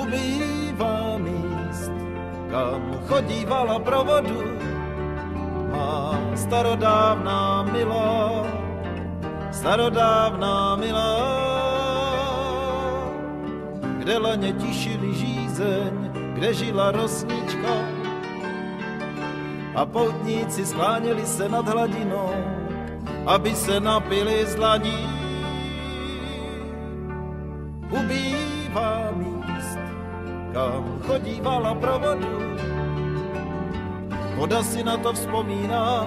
Ubývá míst, kam chodívala pro vodu má starodávná milá, starodávná milá, kde laně tišili žízeň, kde žila rosnička a poutníci skláněli se nad hladinou, aby se napili z dlaní. Ubývá míst, kam chodívala pro vodu, voda si na to vzpomíná,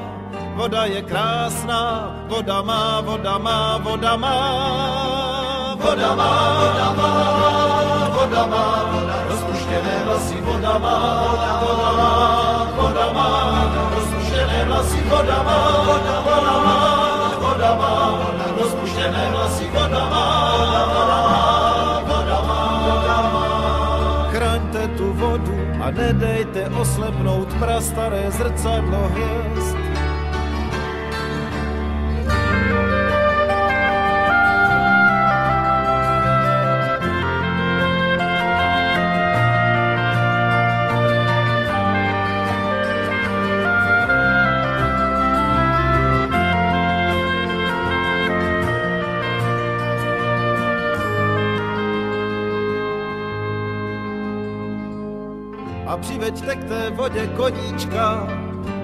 voda je krásná, voda má, voda má, voda má, voda má, voda má, voda má, voda rozpuštěné vlasy, voda má, voda má, voda má, rozpuštěné vlasy, voda má, voda má, voda má, rozpuštěné vlasy, voda má, voda má, voda má, voda má. Chraňte tu vodu a nedejte oslepnout prastaré zrcadlo hvězd. A přiveďte k té vodě koníčka,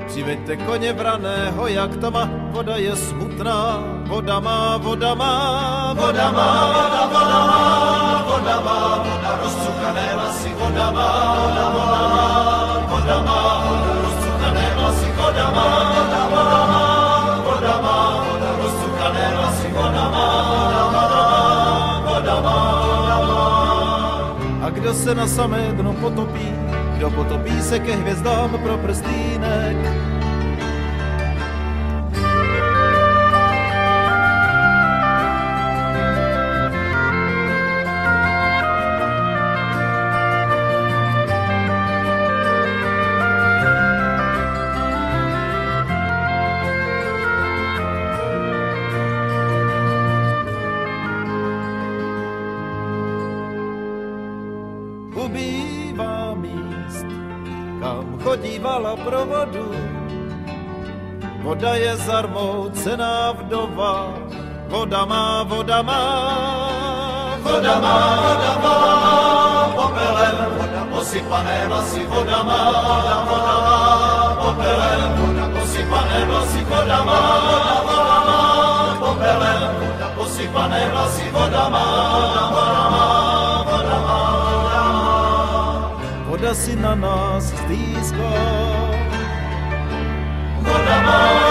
přiveďte koně vraného jak tma, voda je smutná, voda má, voda má, voda má, voda má, voda má, voda rozcukané vlasy, voda má, voda má, voda má, voda rozcukané vlasy, voda má, voda má, voda má, voda rozcukané vlasy, voda má, voda má, voda má, voda má. A kdo se na samé dno potopí, kdo potopí se ke hvězdám pro prstýnek. Ubývá míst, kam chodívala pro vodu, voda je zarmoucená vdova, voda má, voda má, voda má, voda má, popelem, voda posypané vlasy, voda má, voda má, popelem, voda posypané vlasy, voda má, voda má, popelem, voda posypané vlasy, voda má, voda má, voda má. Voda si na nás stýská, voda má.